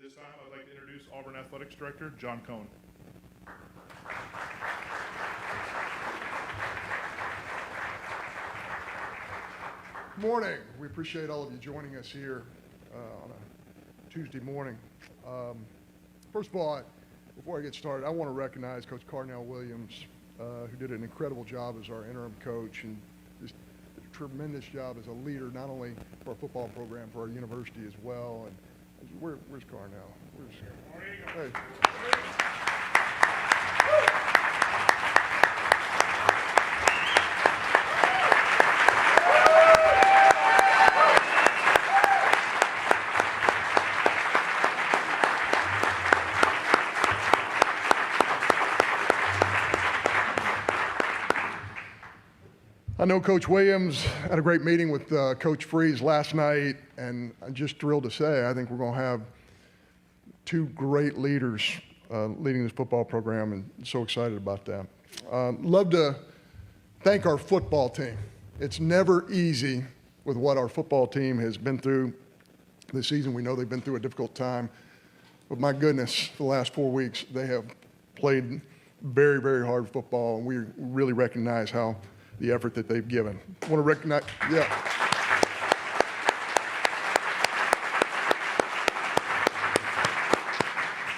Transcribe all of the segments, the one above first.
this time, I'd like to introduce Auburn Athletics Director, John Cohn. Good morning. We appreciate all of you joining us here on a Tuesday morning. First of all, before I get started, I want to recognize Coach Carnell Williams, who did an incredible job as our interim coach and just did a tremendous job as a leader, not only for our football program, for our university as well. And where's Carnell? Hey. I know Coach Williams had a great meeting with Coach Freeze last night, and I'm just thrilled to say I think we're going to have two great leaders leading this football program, and so excited about that. Love to thank our football team. It's never easy with what our football team has been through this season. We know they've been through a difficult time, but my goodness, the last 4 weeks they have played very, very hard football, and we really recognize the effort that they've given. I want to recognize, I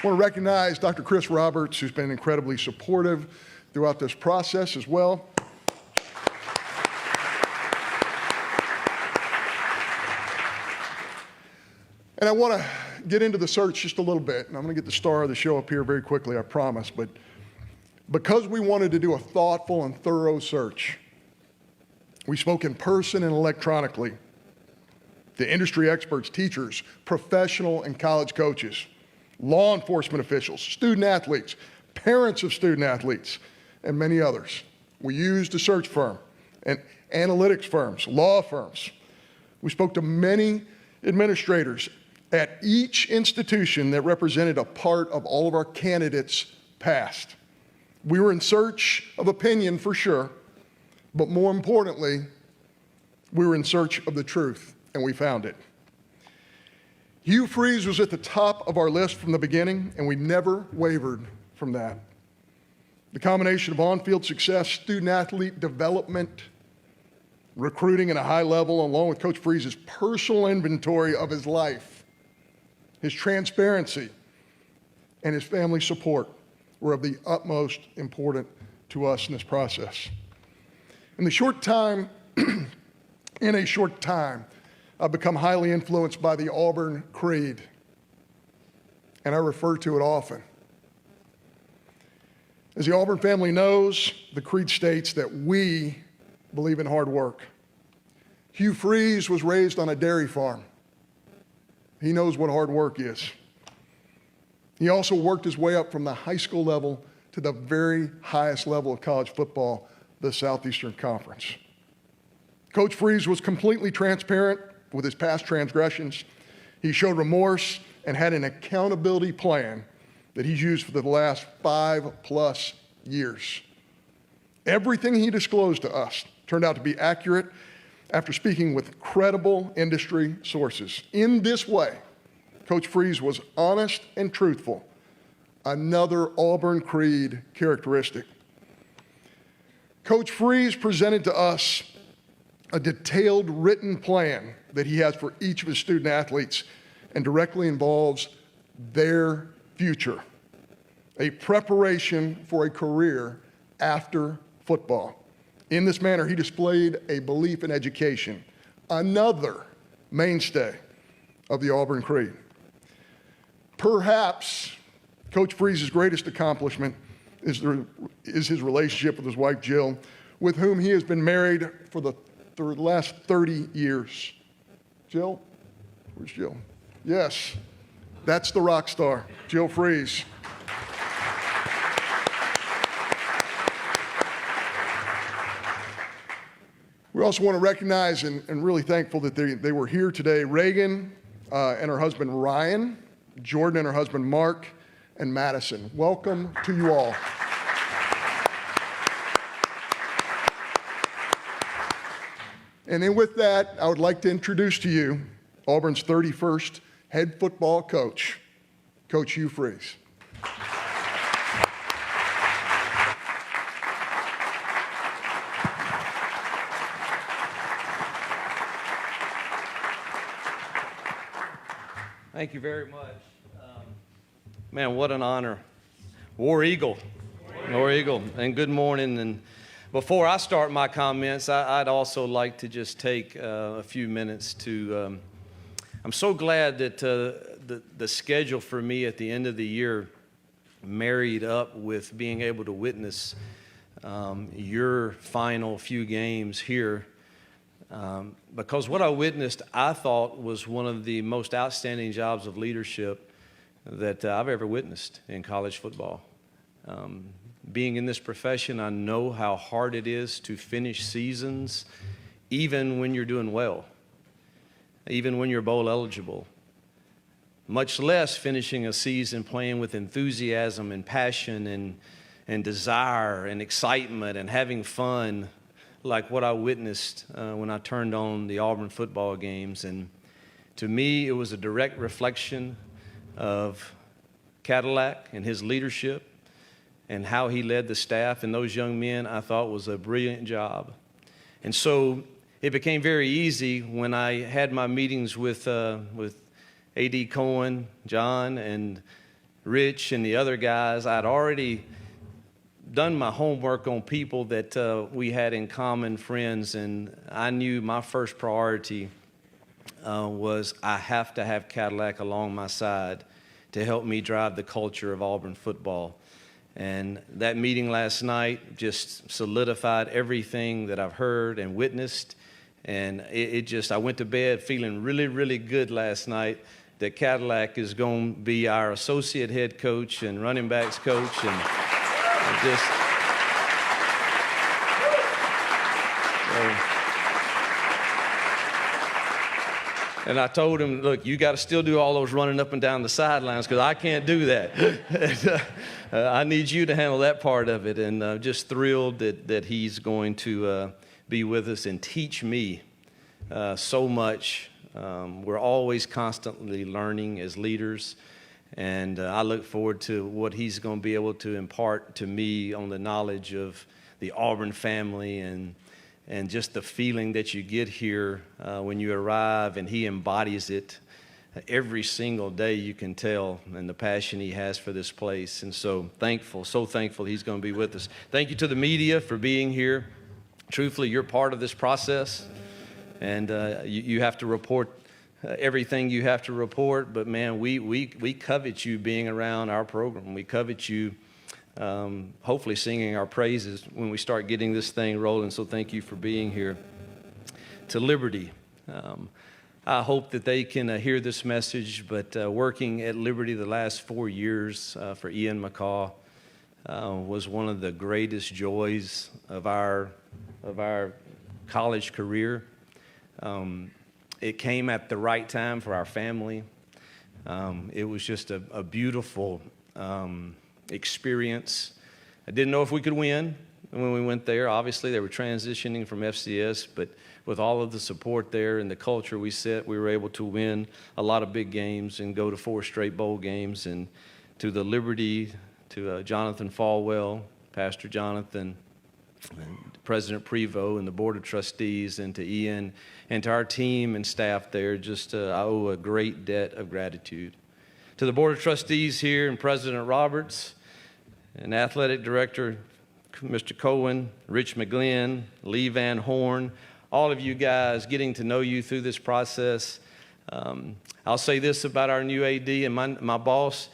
want to recognize Dr. Chris Roberts, who's been incredibly supportive throughout this process as well. And I want to get into the search just a little bit, and I'm going to get the star of the show up here very quickly, I promise. But because we wanted to do a thoughtful and thorough search, we spoke in person and electronically to industry experts, teachers, professional and college coaches, law enforcement officials, student athletes, parents of student athletes, and many others. We used a search firm and analytics firms, law firms. We spoke to many administrators at each institution that represented a part of all of our candidates' past. We were in search of opinion for sure, but more importantly, we were in search of the truth, and we found it. Hugh Freeze was at the top of our list from the beginning, and we never wavered from that. The combination of on-field success, student-athlete development, recruiting at a high level, along with Coach Freeze's personal inventory of his life, his transparency, and his family support were of the utmost importance to us in this process. In a short time, I've become highly influenced by the Auburn Creed, and I refer to it often. As the Auburn family knows, the Creed states that we believe in hard work. Hugh Freeze was raised on a dairy farm. He knows what hard work is. He also worked his way up from the high school level to the very highest level of college football, the Southeastern Conference. Coach Freeze was completely transparent with his past transgressions. He showed remorse and had an accountability plan that he's used for the last 5+ years. Everything he disclosed to us turned out to be accurate after speaking with credible industry sources. In this way, Coach Freeze was honest and truthful, another Auburn Creed characteristic. Coach Freeze presented to us a detailed written plan that he has for each of his student athletes and directly involves their future, a preparation for a career after football. In this manner, he displayed a belief in education, another mainstay of the Auburn Creed. Perhaps Coach Freeze's greatest accomplishment is his relationship with his wife, Jill, with whom he has been married for the last 30 years. Jill? Where's Jill? Yes, that's the rock star, Jill Freeze. We also want to recognize and really thankful that they were here today. Reagan and her husband, Ryan, Jordan and her husband, Mark, and Madison. Welcome to you all. And then with that, I would like to introduce to you Auburn's 31st head football coach, Coach Hugh Freeze. Thank you very much. Man, what an honor. War Eagle. War Eagle. And good morning. And before I start my comments, I'd also like to just take a few minutes to, I'm so glad that the schedule for me at the end of the year married up with being able to witness your final few games here. Because what I witnessed, I thought, was one of the most outstanding jobs of leadership that I've ever witnessed in college football. Being in this profession, I know how hard it is to finish seasons, even when you're doing well, even when you're bowl eligible, much less finishing a season playing with enthusiasm and passion and desire and excitement and having fun, like what I witnessed when I turned on the Auburn football games. And to me, it was a direct reflection of Cadillac and his leadership and how he led the staff. And those young men, I thought, was a brilliant job. And so it became very easy when I had my meetings with A.D. Cohen, John, and Rich, and the other guys. I'd already done my homework on people that we had in common, friends, and I knew my first priority was I have to have Cadillac along my side to help me drive the culture of Auburn football. And that meeting last night just solidified everything that I've heard and witnessed, and I went to bed feeling really, really good last night that Cadillac is going to be our associate head coach and running backs coach, and and I told him, look, you got to still do all those running up and down the sidelines because I can't do that. I need you to handle that part of it. And just thrilled that he's going to be with us and teach me so much. We're always constantly learning as leaders. And I look forward to what he's going to be able to impart to me on the knowledge of the Auburn family and just the feeling that you get here when you arrive, and he embodies it every single day, you can tell, and the passion he has for this place. And so thankful he's going to be with us. Thank you to the media for being here. Truthfully, you're part of this process, and you have to report everything you have to report, but man, we covet you being around our program. We covet you hopefully singing our praises when we start getting this thing rolling, so thank you for being here. To Liberty, I hope that they can hear this message, but working at Liberty the last 4 years for Ian McCaw was one of the greatest joys of our college career. It came at the right time for our family. It was just a beautiful experience. I didn't know if we could win when we went there. Obviously, they were transitioning from FCS, but with all of the support there and the culture we set, we were able to win a lot of big games and go to 4 straight bowl games. And to the Liberty, to Jonathan Falwell, Pastor Jonathan, and President Prevost and the Board of Trustees, and to Ian and to our team and staff there, just I owe a great debt of gratitude. To the Board of Trustees here and President Roberts and Athletic Director Mr. Cohen, Rich McGlynn, Lee Van Horn, all of you guys, getting to know you through this process. I'll say this about our new AD and my boss.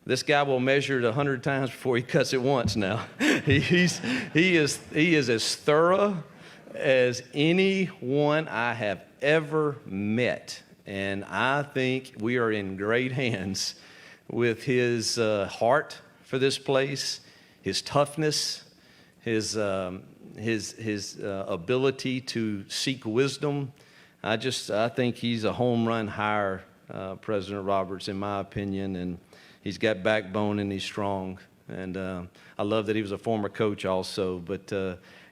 This guy will measure it 100 times before he cuts it once now. He is as thorough as anyone I have ever met. And I think we are in great hands with his heart for this place, his toughness, his ability to seek wisdom. I think he's a home run hire, President Roberts, in my opinion, and he's got backbone and he's strong. And I love that he was a former coach also. But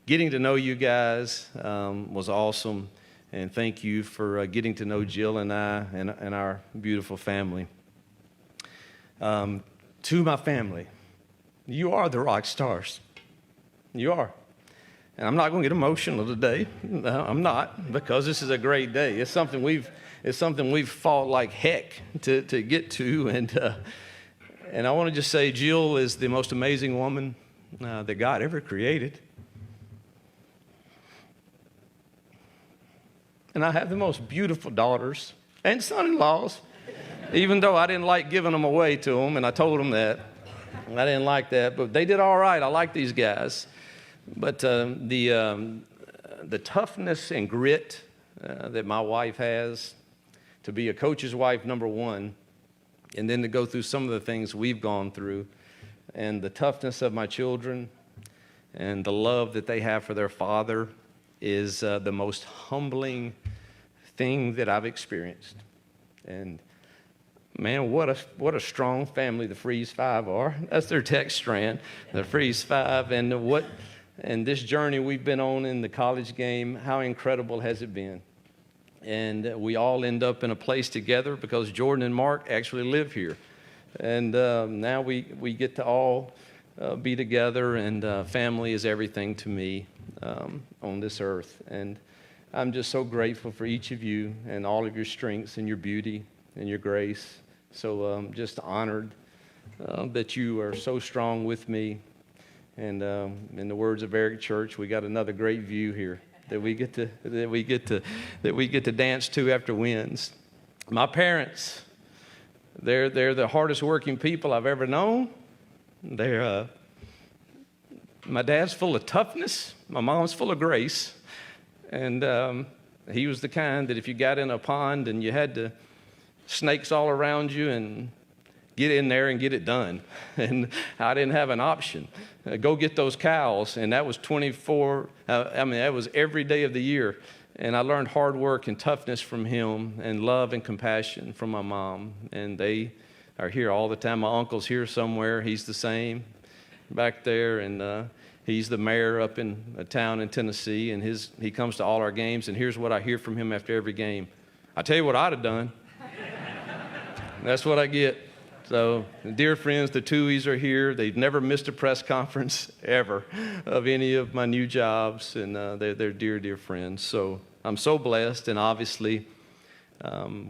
getting to know you guys was awesome. And thank you for getting to know Jill and I and our beautiful family. To my family, you are the rock stars. You are. And I'm not going to get emotional today. No, I'm not, because this is a great day. It's something we've fought like heck to get to. And I want to just say Jill is the most amazing woman that God ever created. And I have the most beautiful daughters and son-in-laws, even though I didn't like giving them away to them, and I told them that. I didn't like that, but they did all right. I like these guys. But the toughness and grit that my wife has, to be a coach's wife, number one, and then to go through some of the things we've gone through, and the toughness of my children, and the love that they have for their father is the most humbling thing that I've experienced. And man, what a strong family the Freeze Five are. That's their text strand, the Freeze Five. And this journey we've been on in the college game, how incredible has it been? And we all end up in a place together because Jordan and Mark actually live here. And now we get to all be together, and family is everything to me on this earth. And I'm just so grateful for each of you and all of your strengths and your beauty and your grace. So just honored that you are so strong with me. And in the words of Eric Church, we got another great view here that we get to dance to after wins. My parents, they're the hardest working people I've ever known. My dad's full of toughness. My mom's full of grace. And he was the kind that if you got in a pond and you had snakes all around you, and get in there and get it done. And I didn't have an option. Go get those cows. And that was that was every day of the year. And I learned hard work and toughness from him, and love and compassion from my mom. And they are here all the time. My uncle's here somewhere. He's the same back there. And he's the mayor up in a town in Tennessee. And he comes to all our games. And here's what I hear from him after every game. I tell you what I'd have done. That's what I get. So, dear friends, the Tuohys are here. They've never missed a press conference ever of any of my new jobs, and they're dear, dear friends. So I'm so blessed, and obviously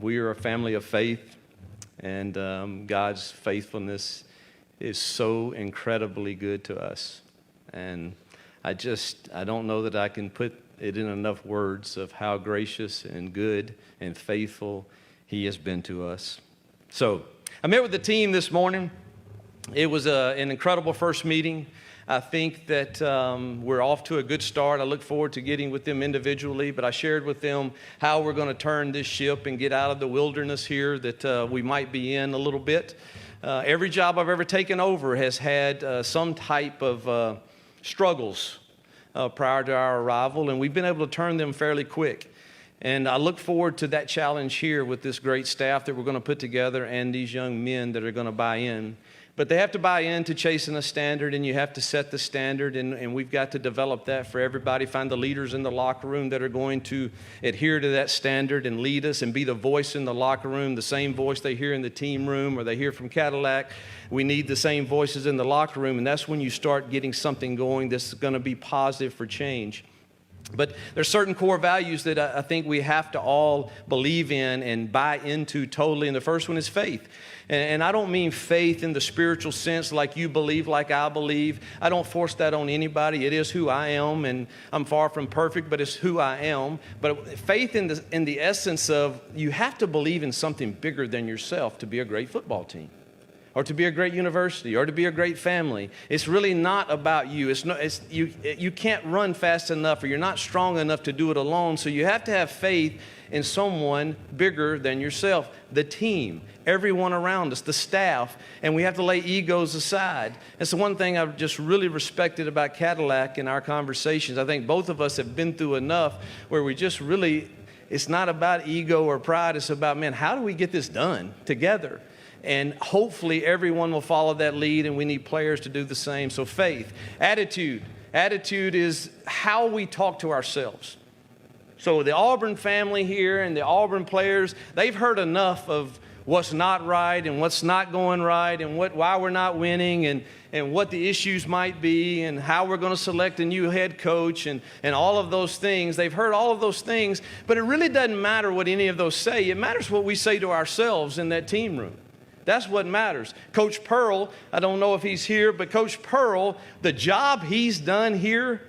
we are a family of faith, and God's faithfulness is so incredibly good to us. And I don't know that I can put it in enough words of how gracious and good and faithful He has been to us. So I met with the team this morning. It was an incredible first meeting. I think that we're off to a good start. I look forward to getting with them individually, but I shared with them how we're going to turn this ship and get out of the wilderness here that we might be in a little bit. Every job I've ever taken over has had some type of struggles prior to our arrival, and we've been able to turn them fairly quick. And I look forward to that challenge here with this great staff that we're going to put together and these young men that are going to buy in. But they have to buy in to chasing a standard, and you have to set the standard, and we've got to develop that for everybody, find the leaders in the locker room that are going to adhere to that standard and lead us and be the voice in the locker room, the same voice they hear in the team room or they hear from Cadillac. We need the same voices in the locker room, and that's when you start getting something going that's going to be positive for change. But there's certain core values that I think we have to all believe in and buy into totally. And the first one is faith. And I don't mean faith in the spiritual sense like you believe, like I believe. I don't force that on anybody. It is who I am, and I'm far from perfect, but it's who I am. But faith in the essence of you have to believe in something bigger than yourself to be a great football team, or to be a great university, or to be a great family. It's really not about you. You can't run fast enough, or you're not strong enough to do it alone. So you have to have faith in someone bigger than yourself, the team, everyone around us, the staff, and we have to lay egos aside. That's the one thing I've just really respected about Cadillac in our conversations. I think both of us have been through enough where we just really, it's not about ego or pride. It's about, man, how do we get this done together? And hopefully everyone will follow that lead, and we need players to do the same. So faith. Attitude. Attitude is how we talk to ourselves. So the Auburn family here and the Auburn players, they've heard enough of what's not right and what's not going right and why we're not winning and what the issues might be and how we're going to select a new head coach and all of those things. They've heard all of those things, but it really doesn't matter what any of those say. It matters what we say to ourselves in that team room. That's what matters. Coach Pearl, I don't know if he's here, but Coach Pearl, the job he's done here,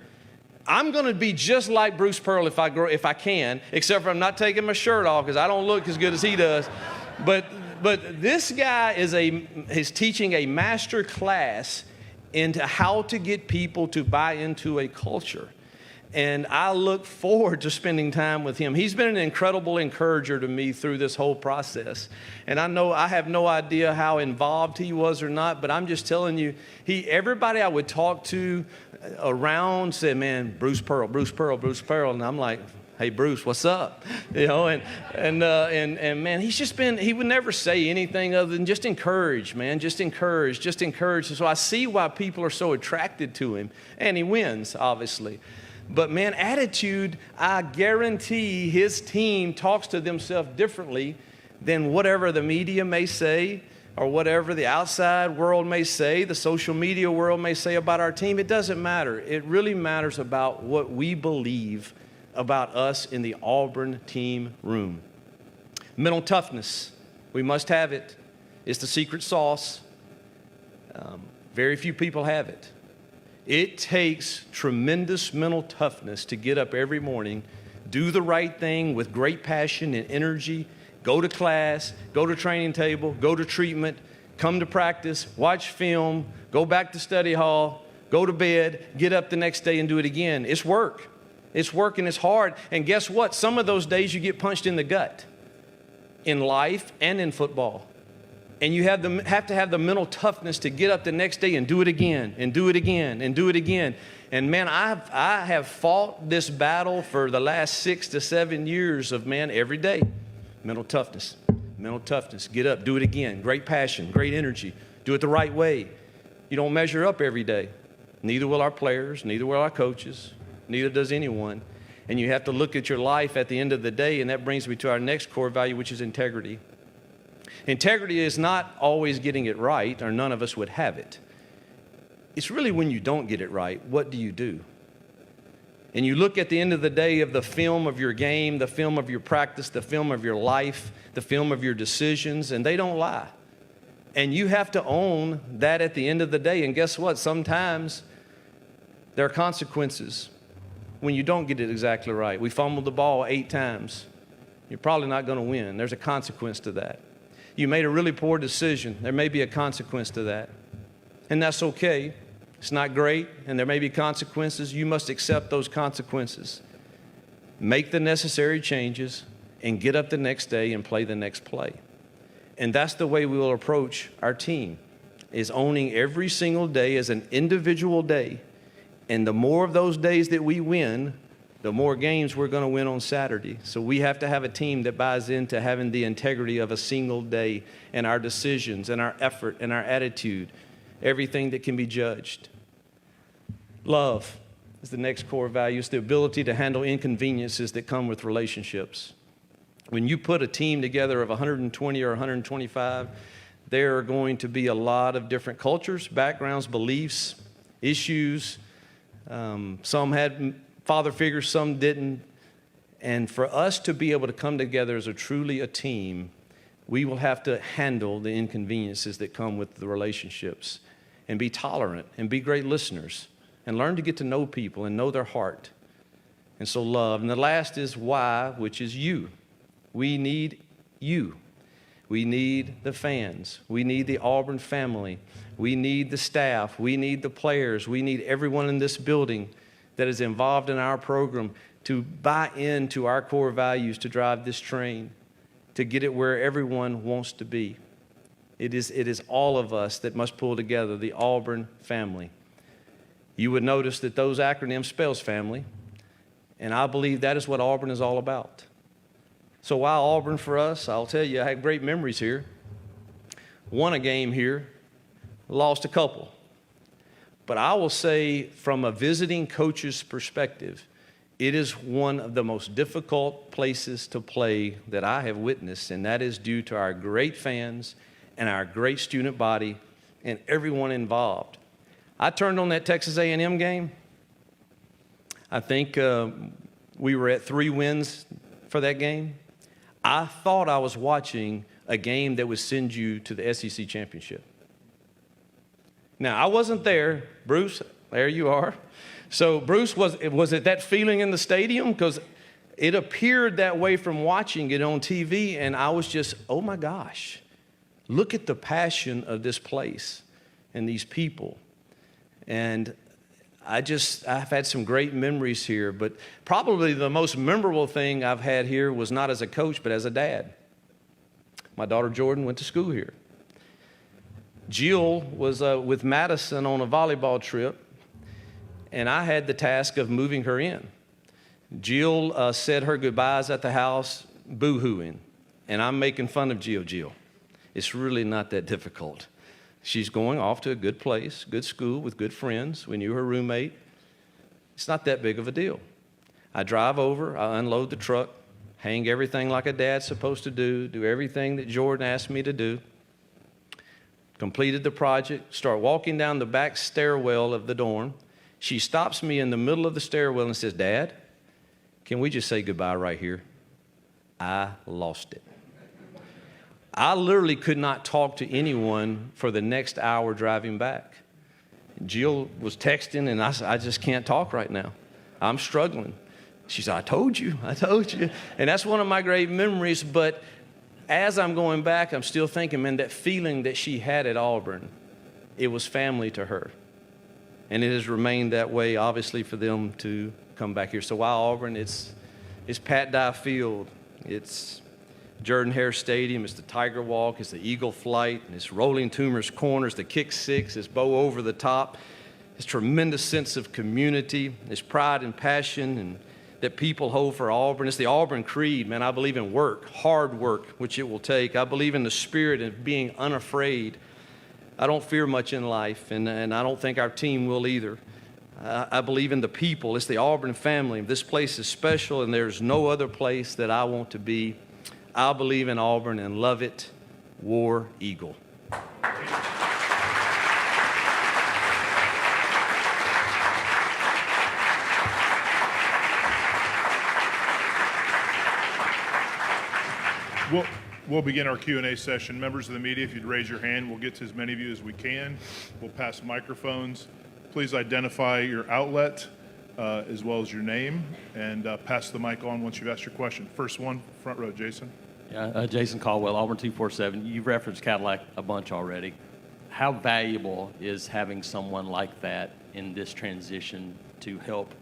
I'm going to be just like Bruce Pearl if I can, except for I'm not taking my shirt off because I don't look as good as he does. But this guy is teaching a master class into how to get people to buy into a culture. And I look forward to spending time with him. He's been an incredible encourager to me through this whole process. And I have no idea how involved he was or not, but I'm just telling you, everybody I would talk to around said, man, Bruce Pearl. And I'm like, hey, Bruce, what's up? You know, and man, he would never say anything other than just encourage, man, just encourage. And so I see why people are so attracted to him. And he wins, obviously. But man, attitude, I guarantee his team talks to themselves differently than whatever the media may say or whatever the outside world may say, the social media world may say about our team. It doesn't matter. It really matters about what we believe about us in the Auburn team room. Mental toughness, we must have it. It's the secret sauce. Very few people have it. It takes tremendous mental toughness to get up every morning, do the right thing with great passion and energy, go to class, go to training table, go to treatment, come to practice, watch film, go back to study hall, go to bed, get up the next day and do it again. It's work. It's work and it's hard. And guess what? Some of those days you get punched in the gut in life and in football. And you have to have the mental toughness to get up the next day and do it again, and do it again, and do it again. And man, I have fought this battle for the last 6 to 7 years of, man, every day. Mental toughness. Get up, do it again. Great passion, great energy. Do it the right way. You don't measure up every day. Neither will our players, neither will our coaches, neither does anyone. And you have to look at your life at the end of the day, and that brings me to our next core value, which is integrity. Integrity is not always getting it right, or none of us would have it. It's really when you don't get it right, what do you do? And you look at the end of the day of the film of your game, the film of your practice, the film of your life, the film of your decisions, and they don't lie. And you have to own that at the end of the day. And guess what? Sometimes there are consequences when you don't get it exactly right. We fumbled the ball 8 times. You're probably not going to win. There's a consequence to that. You made a really poor decision. There may be a consequence to that. And that's okay. It's not great, and there may be consequences. You must accept those consequences. Make the necessary changes, and get up the next day and play the next play. And that's the way we will approach our team, is owning every single day as an individual day. And the more of those days that we win, the more games we're going to win on Saturday. So we have to have a team that buys into having the integrity of a single day and our decisions and our effort and our attitude, everything that can be judged. Love is the next core value. It's the ability to handle inconveniences that come with relationships. When you put a team together of 120 or 125, there are going to be a lot of different cultures, backgrounds, beliefs, issues. Some had father figures, some didn't. And for us to be able to come together as truly a team, we will have to handle the inconveniences that come with the relationships and be tolerant and be great listeners and learn to get to know people and know their heart. And so love. And the last is why, which is you. We need you. We need the fans. We need the Auburn family. We need the staff. We need the players. We need everyone in this building that is involved in our program to buy into our core values, to drive this train, to get it where everyone wants to be. It is all of us that must pull together, the Auburn family. You would notice that those acronyms spells family, and I believe that is what Auburn is all about. So why Auburn for us? I'll tell you, I had great memories here. Won a game here, lost a couple. But I will say, from a visiting coach's perspective, it is one of the most difficult places to play that I have witnessed, and that is due to our great fans and our great student body and everyone involved. I turned on that Texas A&M game. I think we were at 3 wins for that game. I thought I was watching a game that would send you to the SEC championship. Now, I wasn't there. Bruce, there you are. So, Bruce, was it that feeling in the stadium? Because it appeared that way from watching it on TV, and I was just, oh my gosh, look at the passion of this place and these people. And I've had some great memories here, but probably the most memorable thing I've had here was not as a coach, but as a dad. My daughter Jordan went to school here. Jill was with Madison on a volleyball trip, and I had the task of moving her in. Jill said her goodbyes at the house, boo-hooing, and I'm making fun of Jill. It's really not that difficult. She's going off to a good place, good school with good friends. We knew her roommate. It's not that big of a deal. I drive over, I unload the truck, hang everything like a dad's supposed to do everything that Jordan asked me to do. Completed the project, start walking down the back stairwell of the dorm. She stops me in the middle of the stairwell and says, "Dad, can we just say goodbye right here?" I lost it. I literally could not talk to anyone for the next hour driving back. Jill was texting, and I said, "I just can't talk right now. I'm struggling." She said, I told you. And that's one of my great memories. But as I'm going back, I'm still thinking, man, that feeling that she had at Auburn, it was family to her. And it has remained that way, obviously, for them to come back here. So while Auburn, it's Pat Dye Field, it's Jordan-Hare Stadium, it's the Tiger Walk, it's the Eagle Flight, and it's Rolling Toomer's Corners, the Kick Six, it's Bow Over the Top. It's tremendous sense of community, it's pride and passion and that people hold for Auburn. It's the Auburn creed, man. I believe in work, hard work, which it will take. I believe in the spirit of being unafraid. I don't fear much in life, and I don't think our team will either. I believe in the people. It's the Auburn family. This place is special, and there's no other place that I want to be. I believe in Auburn and love it. War Eagle. We'll begin our Q&A session. Members of the media, if you'd raise your hand, we'll get to as many of you as we can. We'll pass microphones. Please identify your outlet as well as your name, and pass the mic on once you've asked your question. First one, front row, Jason. Yeah, Jason Caldwell, Auburn 247. You've referenced Cadillac a bunch already. How valuable is having someone like that in this transition to help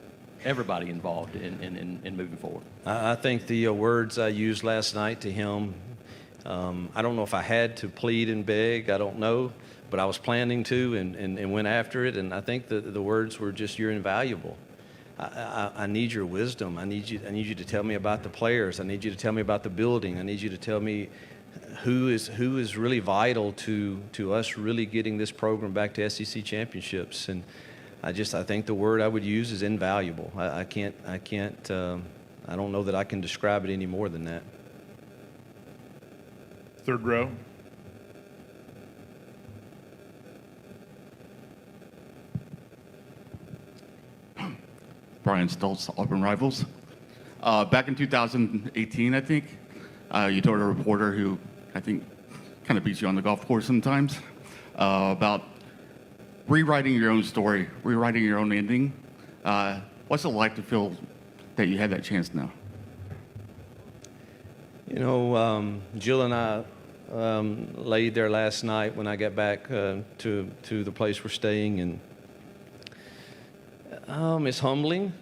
everybody involved in moving forward? I think the words I used last night to him, I don't know if I had to plead and beg, I don't know, but I was planning to and went after it, and I think the words were just, you're invaluable. I need your wisdom. I need you to tell me about the players. I need you to tell me about the building. I need you to tell me who is really vital to us really getting this program back to SEC championships. And I think the word I would use is invaluable. I don't know that I can describe it any more than that. Third row. Brian Stoltz, Auburn Rivals. Back in 2018, I think, you told a reporter who I think kind of beats you on the golf course sometimes about rewriting your own story, rewriting your own ending. What's it like to feel that you had that chance now? You know, Jill and I laid there last night when I got back to the place we're staying, and it's humbling.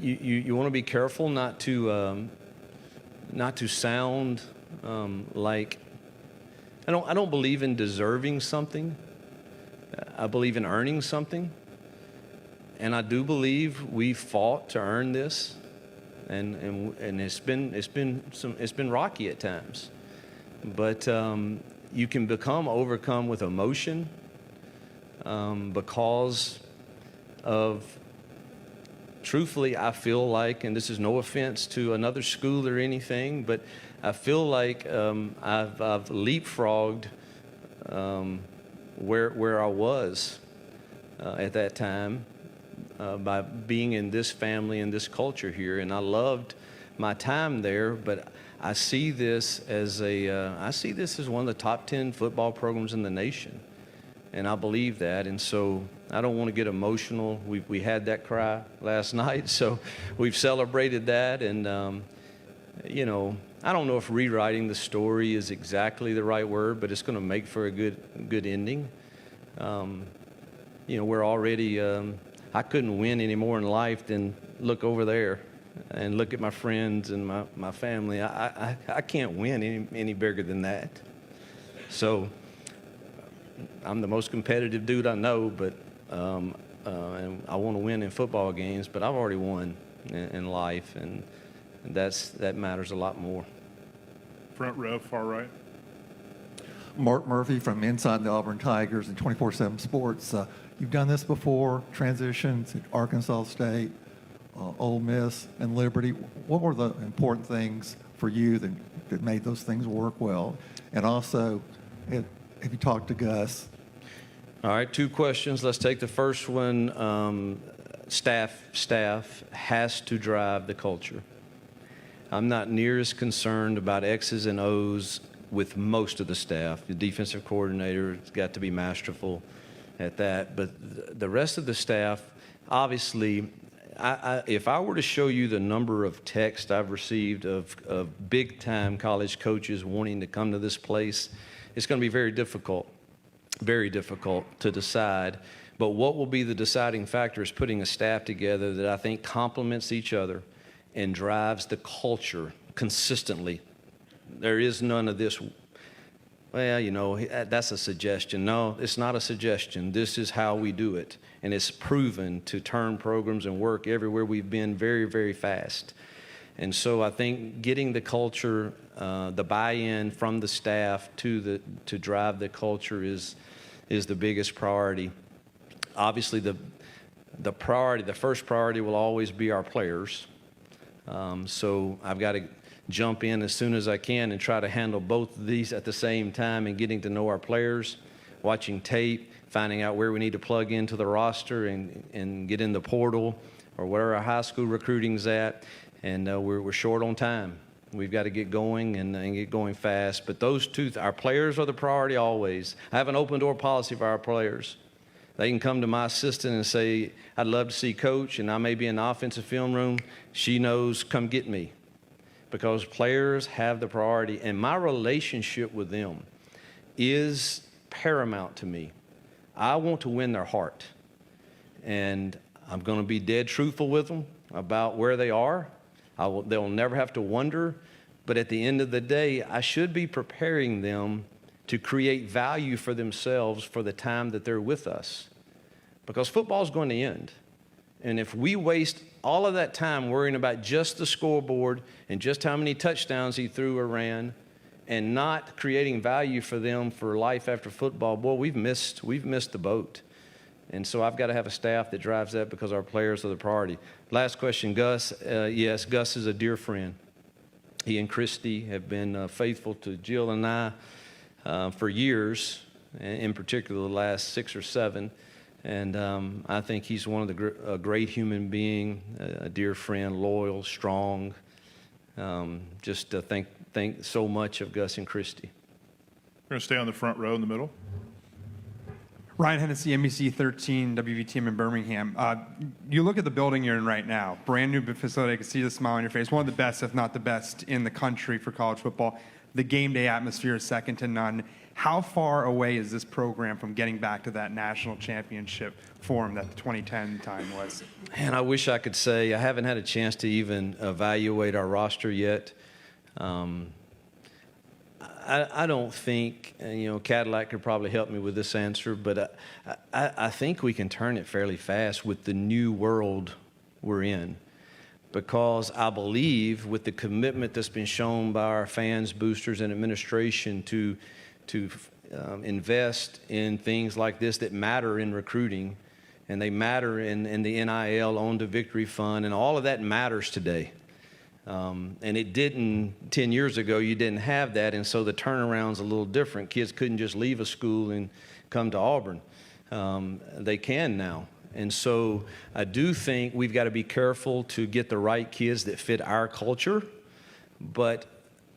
You want to be careful not to sound like I don't believe in deserving something. I believe in earning something, and I do believe we fought to earn this, and it's been rocky at times, but you can become overcome with emotion because of truthfully, I feel like, and this is no offense to another school or anything, but I feel like I've leapfrogged where I was at that time by being in this family and this culture here, and I loved my time there. But I see this as one of the top 10 football programs in the nation, and I believe that. And so I don't want to get emotional. We had that cry last night, so we've celebrated that. And you know, I don't know if rewriting the story is exactly the right word, but it's going to make for a good ending. You know, we're already. I couldn't win any more in life than look over there and look at my friends and my family. I can't win any bigger than that. So I'm the most competitive dude I know, but and I want to win in football games, but I've already won in life, and that matters a lot more. Front row, far right. Mark Murphy from inside the Auburn Tigers and 24/7 Sports. You've done this before, transitions at Arkansas State, Ole Miss, and Liberty. What were the important things for you that made those things work well? And also, have you talked to Gus? All right, 2 questions. Let's take the first one. Staff has to drive the culture. I'm not near as concerned about X's and O's with most of the staff. The defensive coordinator has got to be masterful at that. But the rest of the staff, obviously, if I were to show you the number of texts I've received of big-time college coaches wanting to come to this place, it's going to be very difficult to decide. But what will be the deciding factor is putting a staff together that I think complements each other and drives the culture consistently. There is none of this, well, you know, that's a suggestion. No, it's not a suggestion. This is how we do it. And it's proven to turn programs and work everywhere we've been very, very fast. And so I think getting the culture, the buy-in from the staff to drive the culture is the biggest priority. Obviously, the first priority will always be our players. So I've got to jump in as soon as I can and try to handle both of these at the same time, and getting to know our players, watching tape, finding out where we need to plug into the roster and get in the portal or where our high school recruiting's at. And we're short on time. We've got to get going and get going fast. But those two, our players are the priority always. I have an open door policy for our players. They can come to my assistant and say, I'd love to see Coach, and I may be in the offensive film room. She knows, come get me. Because players have the priority, and my relationship with them is paramount to me. I want to win their heart, and I'm going to be dead truthful with them about where they are. They'll never have to wonder, but at the end of the day, I should be preparing them to create value for themselves for the time that they're with us, because football is going to end. And if we waste all of that time worrying about just the scoreboard and just how many touchdowns he threw or ran, and not creating value for them for life after football, boy, we've missed the boat. And so I've got to have a staff that drives that, because our players are the priority. Last question, Gus. Yes, Gus is a dear friend. He and Christy have been faithful to Jill and I for years, in particular the last 6 or 7. And I think he's one of a great human being, a dear friend, loyal, strong. Just think so much of Gus and Christy. We're going to stay on the front row in the middle. Ryan Hennessy, NBC 13, WVTM in Birmingham. You look at the building you're in right now, brand new facility. I can see the smile on your face. One of the best, if not the best, in the country for college football. The game day atmosphere is second to none. How far away is this program from getting back to that national championship form that the 2010 time was? And I wish I could say. I haven't had a chance to even evaluate our roster yet. I don't think, Cadillac could probably help me with this answer, but I think we can turn it fairly fast with the new world we're in, because I believe with the commitment that's been shown by our fans, boosters, and administration to invest in things like this that matter in recruiting, and they matter in the NIL, on the Victory Fund, and all of that matters today. And it didn't 10 years ago. You didn't have that, and so the turnaround's a little different. Kids couldn't just leave a school and come to Auburn. They can now. And so I do think we've got to be careful to get the right kids that fit our culture, but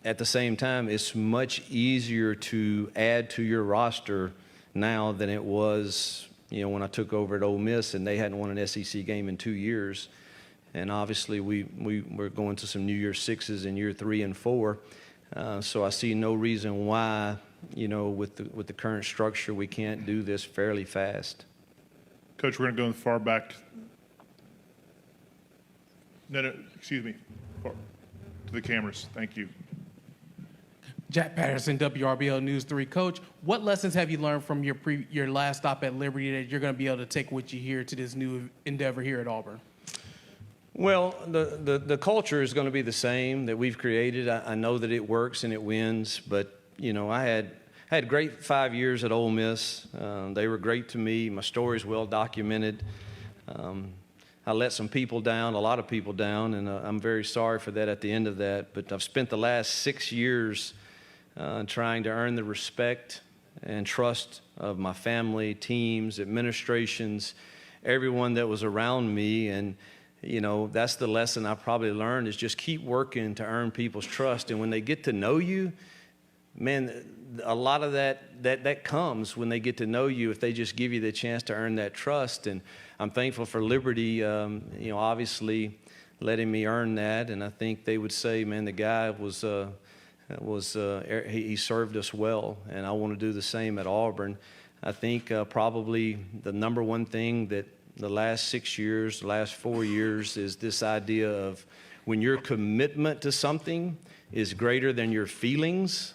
at the same time, it's much easier to add to your roster now than it was, when I took over at Ole Miss and they hadn't won an SEC game in 2 years. And obviously, we're going to some New Year's Sixes in year 3 and 4. So I see no reason why, with the current structure, we can't do this fairly fast. Coach, we're going to go far back. No, excuse me. To the cameras. Thank you. Jack Patterson, WRBL News 3. Coach, what lessons have you learned from your last stop at Liberty that you're going to be able to take with you here to this new endeavor here at Auburn? Well, the culture is going to be the same that we've created. I know that it works and it wins, but, I had great 5 years at Ole Miss. They were great to me. My story's well documented. I let some people down, a lot of people down, and I'm very sorry for that at the end of that. But I've spent the last 6 years trying to earn the respect and trust of my family, teams, administrations, everyone that was around me. And, that's the lesson I probably learned, is just keep working to earn people's trust. And when they get to know you, man, a lot of that comes when they get to know you, if they just give you the chance to earn that trust. And I'm thankful for Liberty, obviously letting me earn that. And I think they would say, man, the guy he served us well, and I want to do the same at Auburn. I think probably the number one thing that the last 6 years, the last 4 years, is this idea of when your commitment to something is greater than your feelings,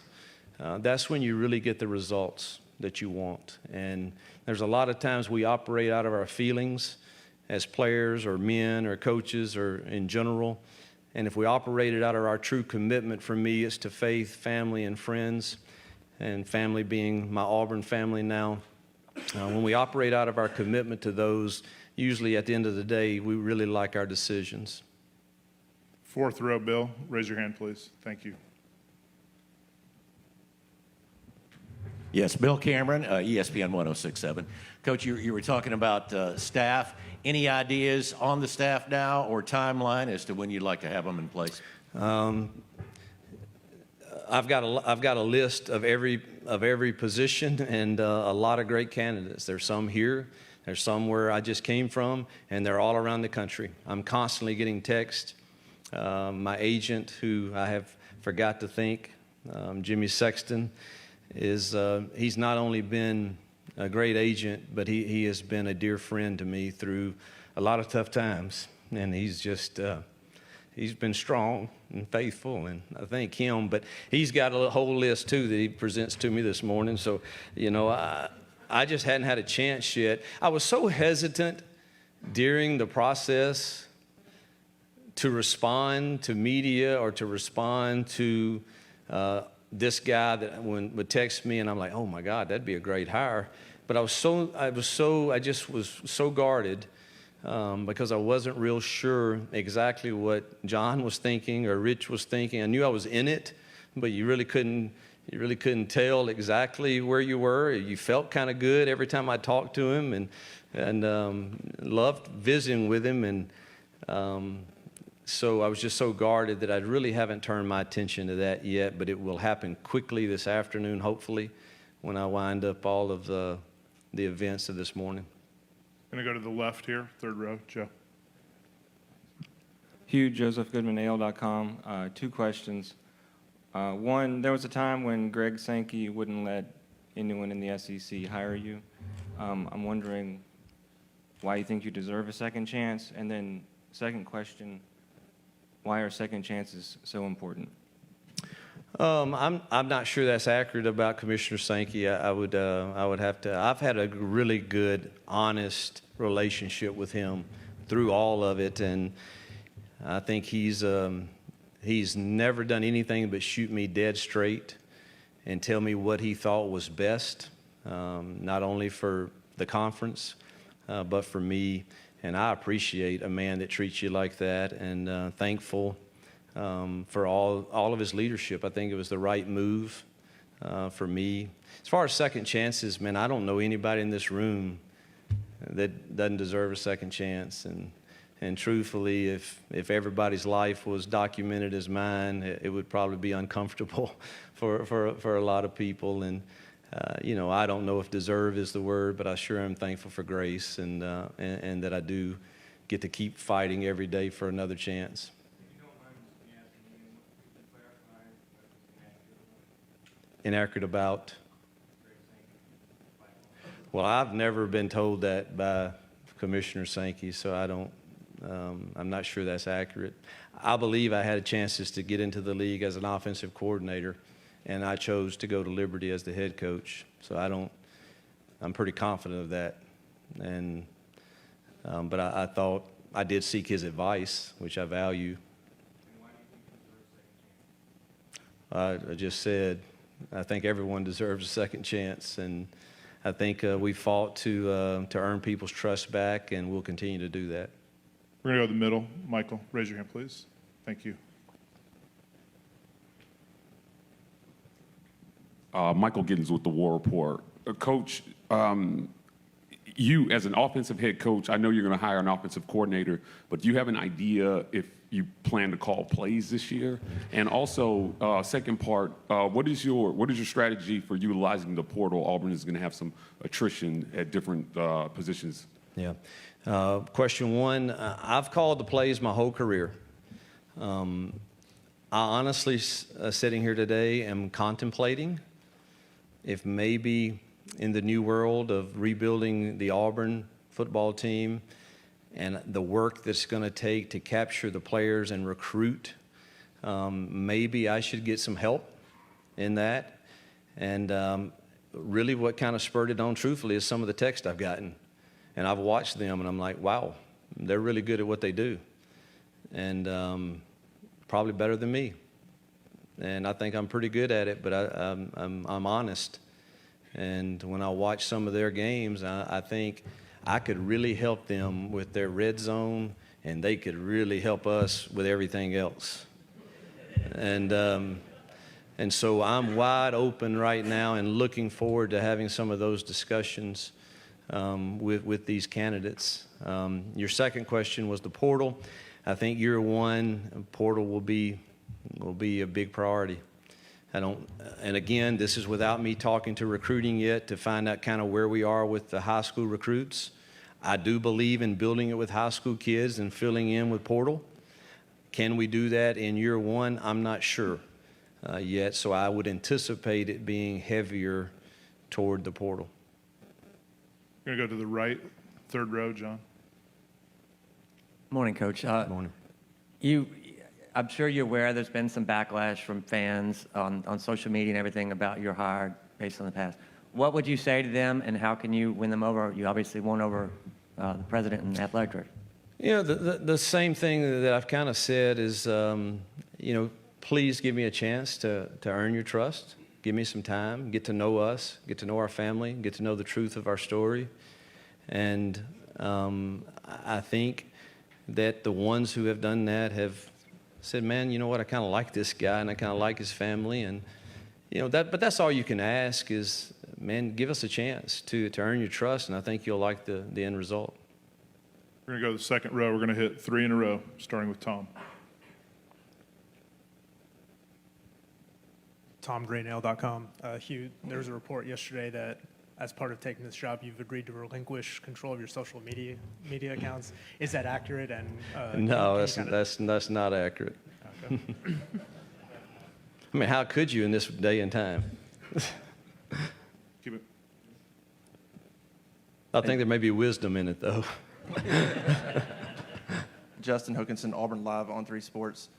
that's when you really get the results that you want. And there's a lot of times we operate out of our feelings as players or men or coaches or in general. And if we operated out of our true commitment, for me, it's to faith, family, and friends, and family being my Auburn family now. When we operate out of our commitment to those, usually at the end of the day, we really like our decisions. Fourth row, Bill. Raise your hand, please. Thank you. Yes, Bill Cameron, ESPN 1067. Coach, you were talking about staff. Any ideas on the staff now or timeline as to when you'd like to have them in place? I've got a list of every position and a lot of great candidates. There's some here, there's some where I just came from, and they're all around the country. I'm constantly getting texts. My agent, who I have forgot to thank, Jimmy Sexton, he's not only been a great agent, but he has been a dear friend to me through a lot of tough times. And he's just, he's been strong and faithful, and I thank him. But he's got a whole list, too, that he presents to me this morning. So, I just hadn't had a chance yet. I was so hesitant during the process to respond to media or to respond to this guy that would text me, and I'm like, oh my God, that'd be a great hire. But I just was so guarded because I wasn't real sure exactly what John was thinking or Rich was thinking. I knew I was in it, but you really couldn't tell exactly where you were. You felt kind of good every time I talked to him, and loved visiting with him, and so I was just so guarded that I really haven't turned my attention to that yet, but it will happen quickly this afternoon, hopefully, when I wind up all of the events of this morning. Going to go to the left here, third row, Joe. Hugh, JosephGoodmanAL.com. 2 questions. One, there was a time when Greg Sankey wouldn't let anyone in the SEC hire you. I'm wondering why you think you deserve a second chance. And then second question, why are second chances so important? I'm not sure that's accurate about Commissioner Sankey. I would have to. I've had a really good, honest relationship with him through all of it, and I think he's never done anything but shoot me dead straight and tell me what he thought was best, not only for the conference, but for me. And I appreciate a man that treats you like that, and thankful for all of his leadership. I think it was the right move for me. As far as second chances, man, I don't know anybody in this room that doesn't deserve a second chance. And truthfully, if everybody's life was documented as mine, it would probably be uncomfortable for a lot of people. And I don't know if deserve is the word, but I sure am thankful for grace, and that I do get to keep fighting every day for another chance. Inaccurate about? Well, I've never been told that by Commissioner Sankey, so I'm not sure that's accurate. I believe I had chances to get into the league as an offensive coordinator, and I chose to go to Liberty as the head coach. So I'm pretty confident of that. And but I thought I did seek his advice, which I value. I just said I think everyone deserves a second chance, and I think we fought to earn people's trust back, and we'll continue to do that. We're going to go to the middle. Michael, raise your hand, please. Thank you. Michael Giddens with the War Report. Coach, you as an offensive head coach, I know you're going to hire an offensive coordinator, but do you have an idea if you plan to call plays this year? And also, second part, what is your strategy for utilizing the portal? Auburn is going to have some attrition at different positions. Yeah. Question one, I've called the plays my whole career. I honestly, sitting here today, am contemplating if maybe in the new world of rebuilding the Auburn football team and the work that's going to take to capture the players and recruit, maybe I should get some help in that. And really what kind of spurred it on, truthfully, is some of the text I've gotten. And I've watched them, and I'm like, wow, they're really good at what they do. And probably better than me. And I think I'm pretty good at it, but I'm honest. And when I watch some of their games, I think I could really help them with their red zone, and they could really help us with everything else. And so I'm wide open right now and looking forward to having some of those discussions with these candidates. Your second question was the portal. I think year one, portal will be a big priority. And again, this is without me talking to recruiting yet to find out kind of where we are with the high school recruits. I do believe in building it with high school kids and filling in with portal. Can we do that in year one? I'm not sure yet, so I would anticipate it being heavier toward the portal. We're going to go to the right, third row, John. Morning, Coach. Morning. I'm sure you're aware there's been some backlash from fans on social media and everything about your hire based on the past. What would you say to them, and how can you win them over? You obviously won over the president and athletic director. The same thing that I've kind of said is, please give me a chance to earn your trust. Give me some time, get to know us, get to know our family, get to know the truth of our story. And I think that the ones who have done that have said, man, you know what, I kind of like this guy and I kind of like his family. And, but that's all you can ask is, man, give us a chance to earn your trust, and I think you'll like the end result. We're going to go to the second row. We're going to hit three in a row, starting with Tom. TomGraynail.com. Hugh, there was a report yesterday that as part of taking this job, you've agreed to relinquish control of your social media accounts. Is that accurate? And no, that's not accurate. Okay. I mean, how could you in this day and time? Keep it. I think there may be wisdom in it, though. Justin Hookinson, Auburn Live on 3 Sports.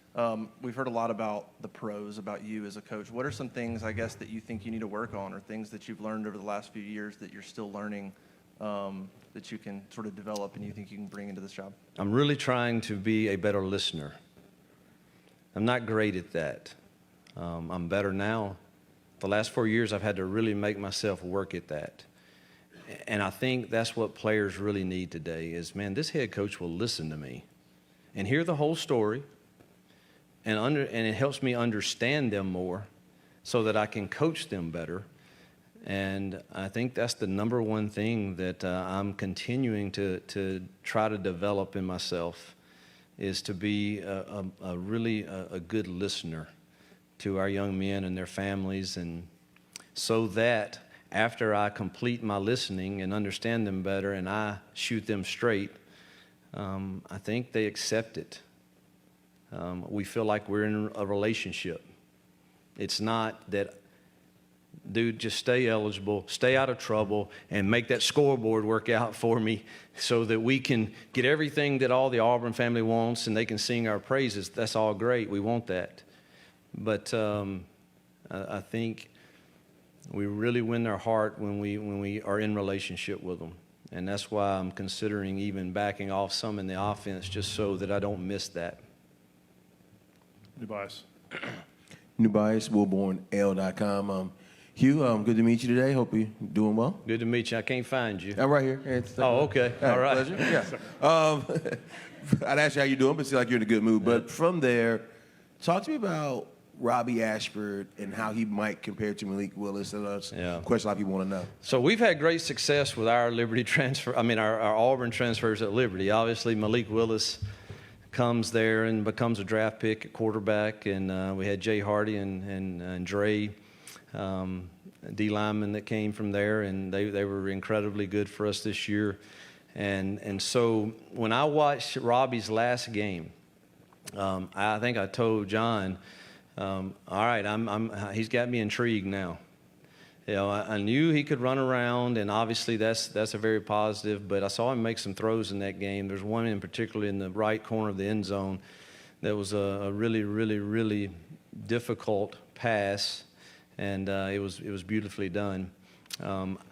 We've heard a lot about the pros, about you as a coach. What are some things, I guess, that you think you need to work on, or things that you've learned over the last few years that you're still learning that you can sort of develop and you think you can bring into this job? I'm really trying to be a better listener. I'm not great at that. I'm better now. The last 4 years, I've had to really make myself work at that. And I think that's what players really need today is, man, this head coach will listen to me and hear the whole story, and it helps me understand them more so that I can coach them better. And I think that's the number one thing that I'm continuing to try to develop in myself, is to be a really good listener to our young men and their families, and so that after I complete my listening and understand them better and I shoot them straight, I think they accept it. We feel like we're in a relationship. It's not that, dude, just stay eligible, stay out of trouble, and make that scoreboard work out for me so that we can get everything that all the Auburn family wants and they can sing our praises. That's all great. We want that. But I think we really win their heart when we are in relationship with them. And that's why I'm considering even backing off some in the offense, just so that I don't miss that. New bias. New bias, WillbornL.com. Hugh, good to meet you today. Hope you're doing well. Good to meet you. I can't find you. I'm right here. Okay. All right. Pleasure. Yeah. I'd ask you how you're doing, but it seems like you're in a good mood. But from there, talk to me about Robbie Ashford and how he might compare to Malik Willis. That's a question a lot of people want to know. So we've had great success with our Liberty transfer. Our Auburn transfers at Liberty. Obviously, Malik Willis comes there and becomes a draft pick at quarterback, and we had Jay Hardy and Dre, D linemen that came from there, and they were incredibly good for us this year. And so when I watched Robbie's last game, I think I told John, all right, he's got me intrigued now. You know, I knew he could run around, and obviously that's a very positive, but I saw him make some throws in that game. There's one in particular in the right corner of the end zone that was a really, really, really difficult pass, and it was beautifully done.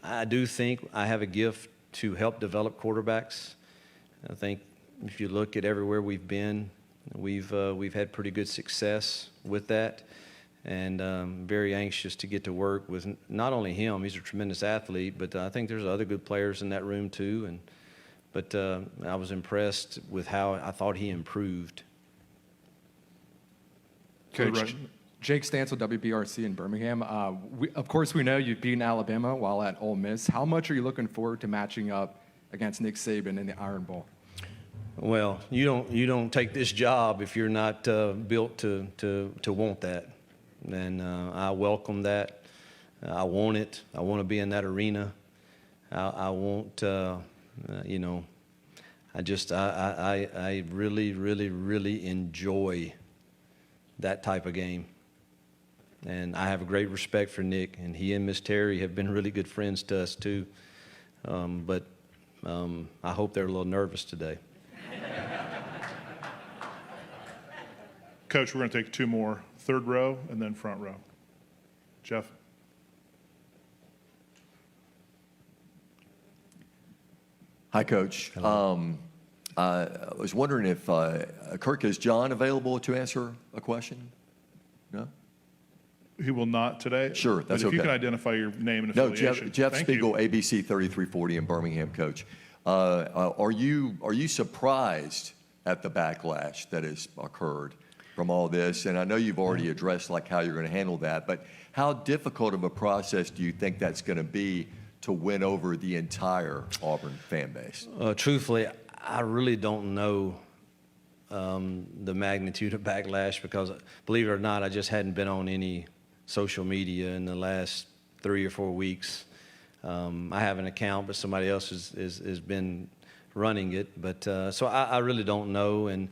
I do think I have a gift to help develop quarterbacks. I think if you look at everywhere we've been, we've had pretty good success with that. And very anxious to get to work with not only him, he's a tremendous athlete, but I think there's other good players in that room too. But I was impressed with how I thought he improved. Coach, Jake Stansel, WBRC in Birmingham. Of course, we know you've beaten Alabama while at Ole Miss. How much are you looking forward to matching up against Nick Saban in the Iron Bowl? Well, you don't take this job if you're not built to want that. And I welcome that. I want it. I want to be in that arena. I want, I really, really, really enjoy that type of game. And I have a great respect for Nick, and he and Miss Terry have been really good friends to us too. But I hope they're a little nervous today. Coach, we're going to take two more. Third row and then front row. Jeff. Hi, Coach. I was wondering if, Kirk, is John available to answer a question? No? He will not today. Sure, that's but if okay. you can identify your name and No, affiliation. Jeff Thank Spiegel, you. ABC 3340 in Birmingham, Coach. Are you surprised at the backlash that has occurred from all this? And I know you've already addressed like how you're going to handle that, but how difficult of a process do you think that's going to be to win over the entire Auburn fan base? Truthfully, I really don't know the magnitude of backlash because, believe it or not, I just hadn't been on any social media in the last 3 or 4 weeks. I have an account, but somebody else has been running it. But so I really don't know. And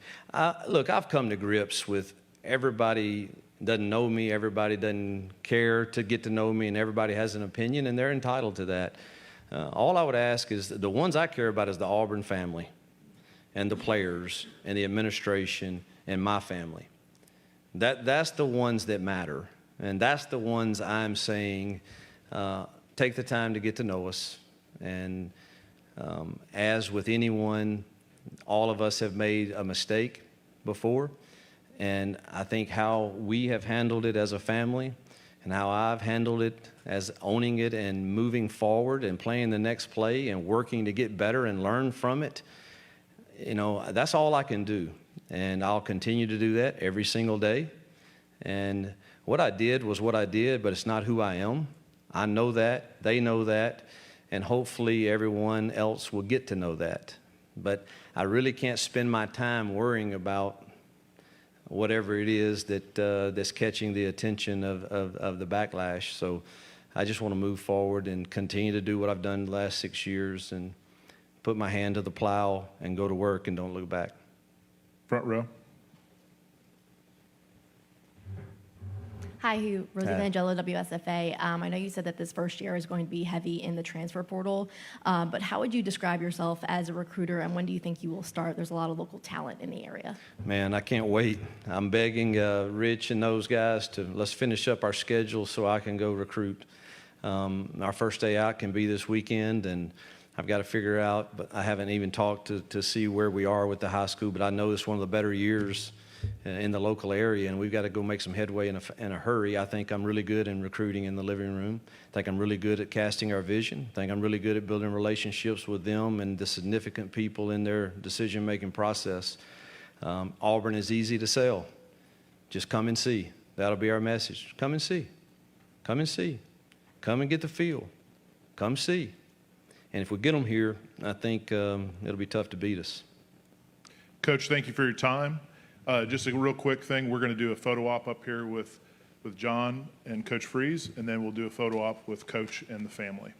look, I've come to grips with everybody doesn't know me, everybody doesn't care to get to know me, and everybody has an opinion, and they're entitled to that. All I would ask is the ones I care about is the Auburn family and the players and the administration and my family. That's the ones that matter, and that's the ones I'm saying take the time to get to know us. And as with anyone, all of us have made a mistake before, and I think how we have handled it as a family and how I've handled it as owning it and moving forward and playing the next play and working to get better and learn from it, that's all I can do. And I'll continue to do that every single day. And what I did was what I did, but it's not who I am. I know that. They know that. And hopefully everyone else will get to know that. But I really can't spend my time worrying about whatever it is that's catching the attention of the backlash. So I just want to move forward and continue to do what I've done the last 6 years and put my hand to the plow and go to work and don't look back. Front row. Hi, Hugh. Rosie Hi. Vangello, WSFA. I know you said that this first year is going to be heavy in the transfer portal, but how would you describe yourself as a recruiter, and when do you think you will start? There's a lot of local talent in the area. Man, I can't wait. I'm begging Rich and those guys to let's finish up our schedule so I can go recruit. Our first day out can be this weekend, and I've got to figure out, but I haven't even talked to see where we are with the high school, but I know it's one of the better years in the local area, and we've got to go make some headway in a hurry. I think I'm really good in recruiting in the living room. I think I'm really good at casting our vision. I think I'm really good at building relationships with them and the significant people in their decision-making process. Auburn is easy to sell. Just come and see. That'll be our message. Come and see. Come and see. Come and get the feel. Come see. And if we get them here, I think it'll be tough to beat us. Coach, thank you for your time. Just a real quick thing, we're going to do a photo op up here with John and Coach Freeze, and then we'll do a photo op with Coach and the family.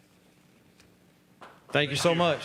Thank you so much.